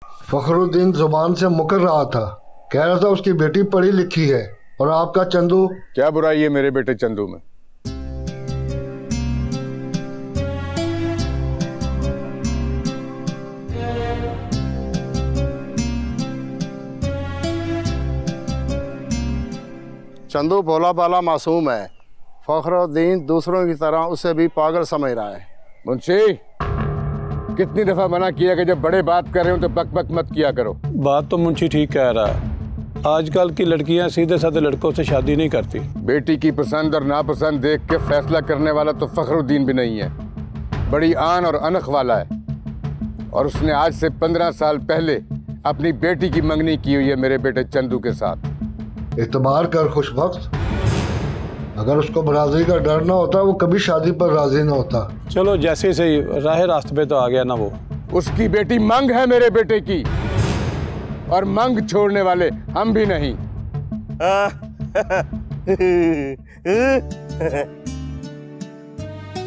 फखरुद्दीन जुबान से मुकर रहा था, कह रहा था उसकी बेटी पढ़ी लिखी है और आपका चंदू। क्या बुराई है मेरे बेटे चंदू में? चंदू भोला भाला मासूम है। फखरुद्दीन दूसरों की तरह उसे भी पागल समझ रहा है। मुंशी, कितनी दफा मना किया कि जब बड़े बात कर रहे हो तो बक बक मत किया करो। बात तो मुंशी ठीक कह रहा है। आजकल की लड़कियां सीधे साधे लड़कों से शादी नहीं करती। बेटी की पसंद और नापसंद देख के फैसला करने वाला तो फखरुद्दीन भी नहीं है, बड़ी आन और अनख वाला है। और उसने आज से 15 साल पहले अपनी बेटी की मंगनी की हुई है मेरे बेटे चंदू के साथ। इतबार कर खुशबख्त, अगर उसको बरादरी का डर ना होता वो कभी शादी पर राजी ना होता। चलो जैसे सही, राह रास्ते पे तो आ गया ना वो। उसकी बेटी मंग है मेरे बेटे की, और मंग छोड़ने वाले हम भी नहीं।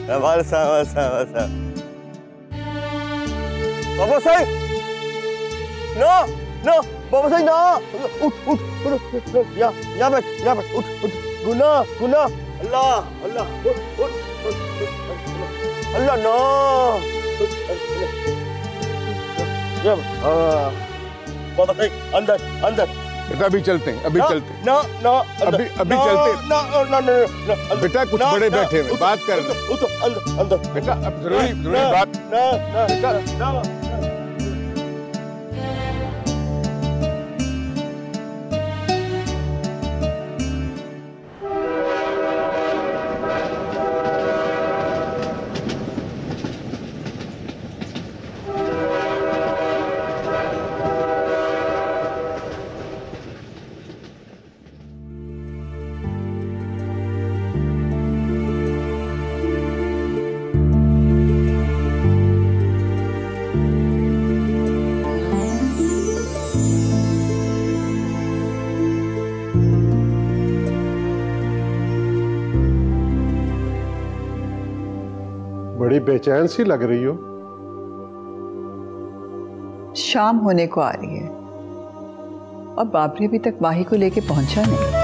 बाबा साहब, नो नो, बाबा साहब ना, उठ उठ उठ, यहाँ बैठ, उठ, गुनाह गुनाह, अल्लाह अल्लाह, उठ उठ उठ, अल्लाह नो, बाबा साहब अंदर अंदर। बेटा अभी चलते हैं, अभी चलते हैं। ना ना, अभी चलते हैं। ना ना, बेटा कुछ बड़े बैठे हुए बात कर रहे हैं। अंदर अंदर बेटा, अब जरूरी बात। ना। बड़ी बेचैन सी लग रही हो। शाम होने को आ रही है और बाबरी अभी तक माही को लेके पहुंचा नहीं।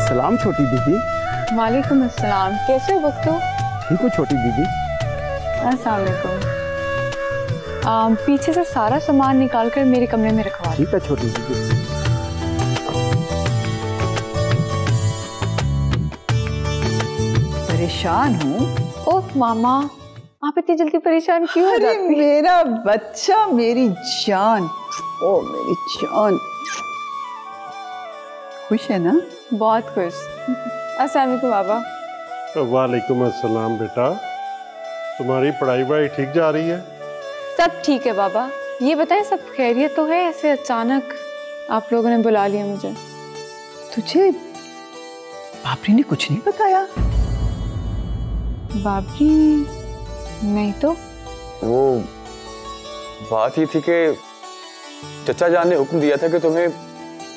सलाम छोटी दीदी। वालेकुम अस्सलाम, कैसे हो बख्तू? ठीक हो छोटी दीदी? अस्सलाम वालेकुम। पीछे से सारा सामान निकाल कर मेरे कमरे में रखवा। ठीक है छोटी दीदी। परेशान हूँ। ओफ मामा, आप इतनी जल्दी परेशान क्यों हो जाती हैं? मेरा बच्चा, मेरी जान, ओ मेरी जान। खुश है ना? बहुत खुश। अस्सलाम वालेकुम बाबा। वालेकुम अस्सलाम बेटा, तुम्हारी पढ़ाई वढ़ाई ठीक जा रही है? सब ठीक है बाबा। ये बताएं सब खैरियत तो है? ऐसे अचानक आप लोगों ने बुला लिया मुझे। तुझे बाबरी ने कुछ नहीं बताया? बाबरी नहीं तो। वो बात ही थी कि चचा जान ने हुक्म दिया था कि तुम्हें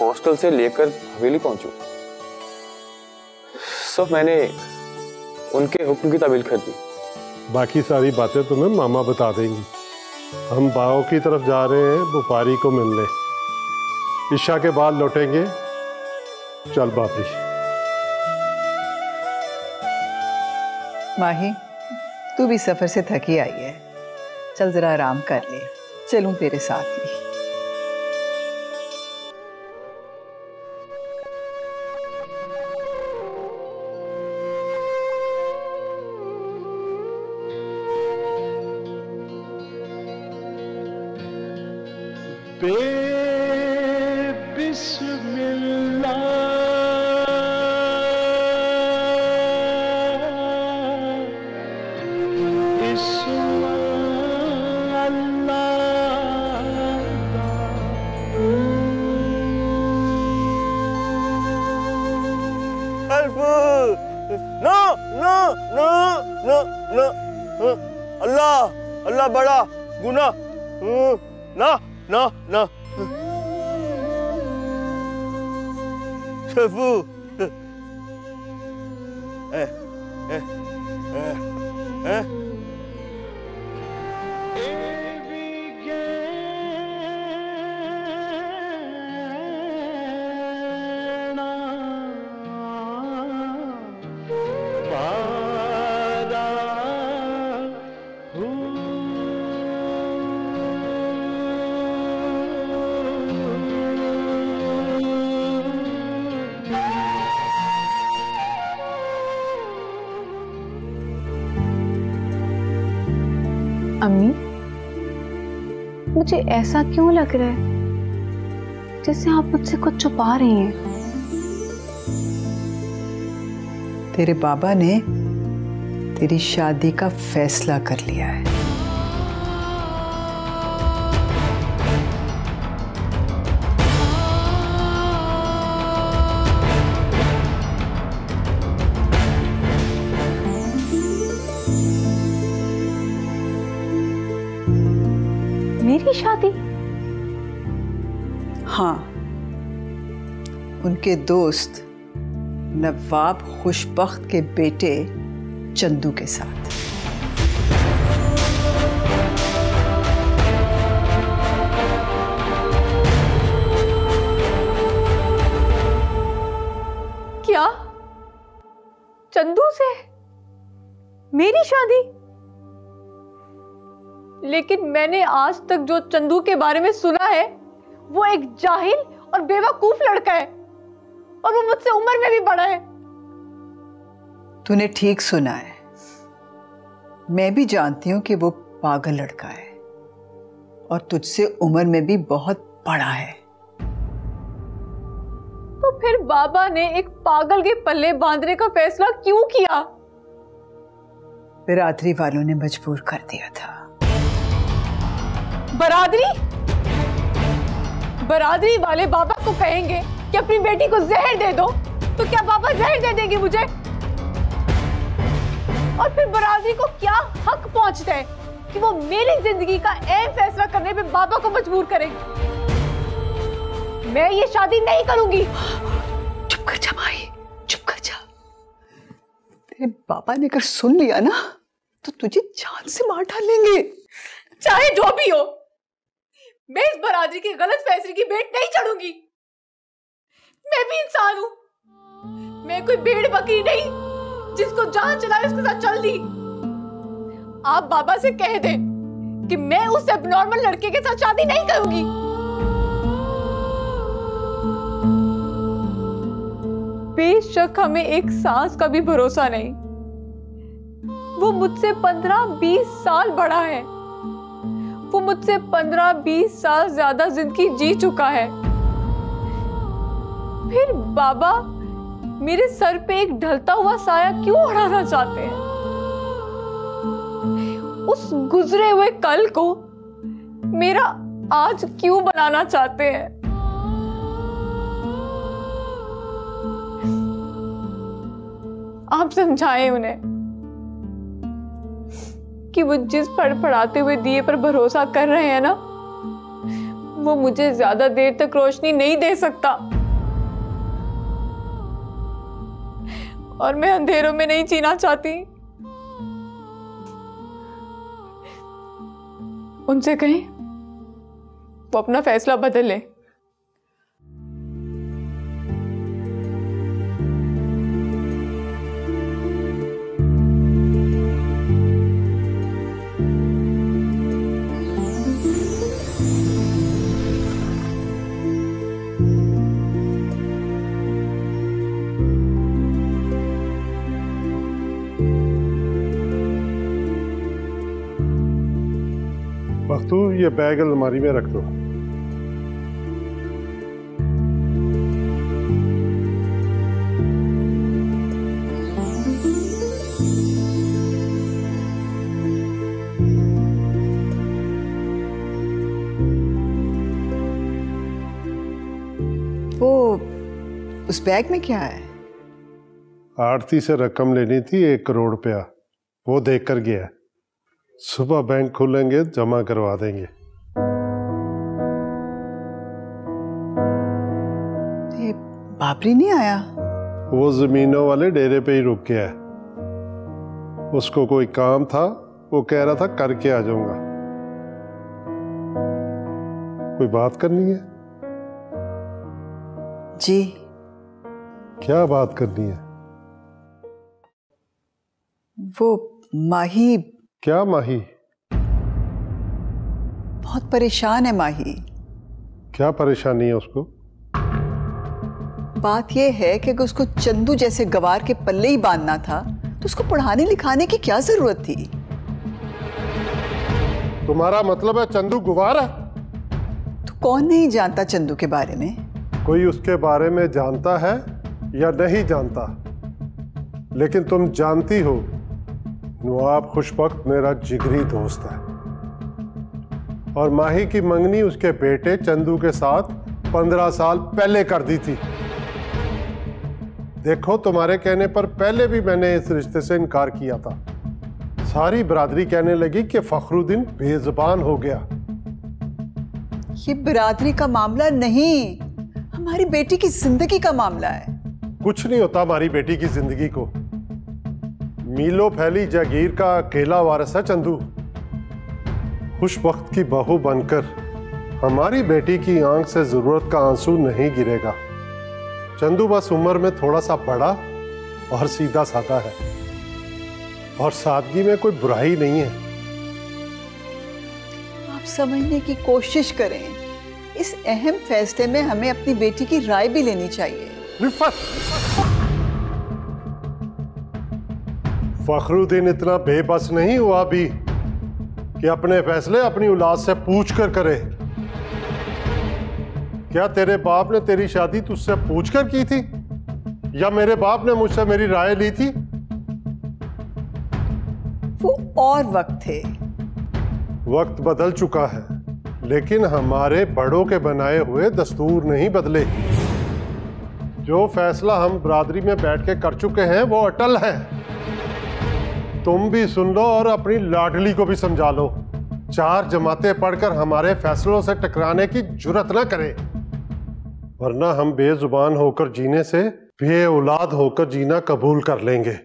हॉस्टल से लेकर हवेली पहुंचो। सब मैंने उनके हुक्म की तामील कर दी। बाकी सारी बातें तुम्हें मामा बता देंगी। हम बागों की तरफ जा रहे हैं बुपारी को मिलने। ईशा के बाद लौटेंगे। चल बाबरी। माही, तू भी सफर से थकी आई है, चल जरा आराम कर ले। चलूं तेरे साथ ही। अल्लाह अल्लाह बड़ा गुना ना ना ना शफू अम्मी, मुझे ऐसा क्यों लग रहा है जैसे आप मुझसे कुछ छुपा रही हैं? तेरे बाबा ने तेरी शादी का फैसला कर लिया है। मेरी शादी? हाँ, उनके दोस्त नवाब खुशबख्त के बेटे चंदू के साथ। क्या? चंदू से मेरी शादी? लेकिन मैंने आज तक जो चंदू के बारे में सुना है वो एक जाहिल और बेवकूफ लड़का है, और वो मुझसे उम्र में भी बड़ा है। तूने ठीक सुना है। मैं भी जानती हूं कि वो पागल लड़का है और तुझसे उम्र में भी बहुत बड़ा है। तो फिर बाबा ने एक पागल के पल्ले बांधने का फैसला क्यों किया? बिरादरी वालों ने मजबूर कर दिया था। बरादरी वाले बाबा को कहेंगे कि अपनी बेटी को जहर दे दो, तो क्या बाबा जहर दे देंगे मुझे? और फिर बरादरी को क्या हक पहुंचता है कि वो मेरी जिंदगी का अहम फैसला करने पे बाबा को मजबूर करेंगे? मैं ये शादी नहीं करूंगी। चुप कर जा भाई, चुप कर जा। तेरे बाबा ने अगर सुन लिया ना तो तुझे जान से मार डालेंगे। चाहे जो भी हो, मैं इस बरादरी के गलत फैसले की भेंट नहीं चढ़ूंगी। मैं भी इंसान हूं, मैं कोई भेड़ बकरी नहीं जिसको जहां चलाए उसके साथ चल दी। आप बाबा से कह दें कि मैं उस एबनॉर्मल लड़के के साथ शादी नहीं करूंगी। बेशक हमें एक सांस का भी भरोसा नहीं। वो मुझसे 15-20 साल बड़ा है। वो मुझसे 15-20 साल ज्यादा जिंदगी जी चुका है। फिर बाबा मेरे सर पे एक ढलता हुआ साया क्यों उड़ाना चाहते हैं? उस गुजरे हुए कल को मेरा आज क्यों बनाना चाहते हैं? आप समझाएं उन्हें कि वो जिस फड़फड़ाते हुए दिए पर भरोसा कर रहे हैं ना, वो मुझे ज्यादा देर तक रोशनी नहीं दे सकता। और मैं अंधेरों में नहीं जीना चाहती। उनसे कहें वो अपना फैसला बदल ले। बख्तू, ये बैग अलमारी में रख दो। उस बैग में क्या है? आड़ती से रकम लेनी थी 1 करोड़ रुपया, वो देख कर गया। सुबह बैंक खुलेंगे, जमा करवा देंगे। ये बाबरी नहीं आया? वो जमीनों वाले डेरे पे ही रुक गया है। उसको कोई काम था, वो कह रहा था करके आ जाऊंगा। कोई बात करनी है? जी। क्या बात करनी है? वो माही। क्या माही? बहुत परेशान है माही। क्या परेशानी है उसको? बात यह है कि अगर उसको चंदू जैसे गवार के पल्ले ही बांधना था तो उसको पढ़ाने लिखाने की क्या जरूरत थी? तुम्हारा मतलब है चंदू गुवार है? तो कौन नहीं जानता चंदू के बारे में? कोई उसके बारे में जानता है या नहीं जानता, लेकिन तुम जानती हो नवाब खुशबख्त मेरा जिगरी दोस्त है और माही की मंगनी उसके बेटे चंदू के साथ 15 साल पहले कर दी थी। देखो, तुम्हारे कहने पर पहले भी मैंने इस रिश्ते से इनकार किया था। सारी बरादरी कहने लगी कि फखरुद्दीन बेजुबान हो गया। ये बिरादरी का मामला नहीं, हमारी बेटी की जिंदगी का मामला है। कुछ नहीं होता हमारी बेटी की जिंदगी को। मीलों फैली जागीर का अकेला वारिस है चंदू। खुशबख्त की बहू बनकर हमारी बेटी की आंख से जरूरत का आंसू नहीं गिरेगा। चंदू बस उम्र में थोड़ा सा बड़ा और सीधा साधा है, और सादगी में कोई बुराई नहीं है। आप समझने की कोशिश करें। इस अहम फैसले में हमें अपनी बेटी की राय भी लेनी चाहिए। रिफत, फखरुद्दीन इतना बेबस नहीं हुआ भी कि अपने फैसले अपनी औलाद से पूछ कर करे। क्या तेरे बाप ने तेरी शादी तुझसे पूछकर की थी या मेरे बाप ने मुझसे मेरी राय ली थी? वो और वक्त थे। वक्त बदल चुका है, लेकिन हमारे बड़ों के बनाए हुए दस्तूर नहीं बदले। जो फैसला हम बरादरी में बैठ के कर चुके हैं वो अटल है। तुम भी सुन लो और अपनी लाडली को भी समझा लो। 4 जमातें पढ़कर हमारे फैसलों से टकराने की जुर्रत ना करे, वरना हम बेजुबान होकर जीने से बे औलाद होकर जीना कबूल कर लेंगे।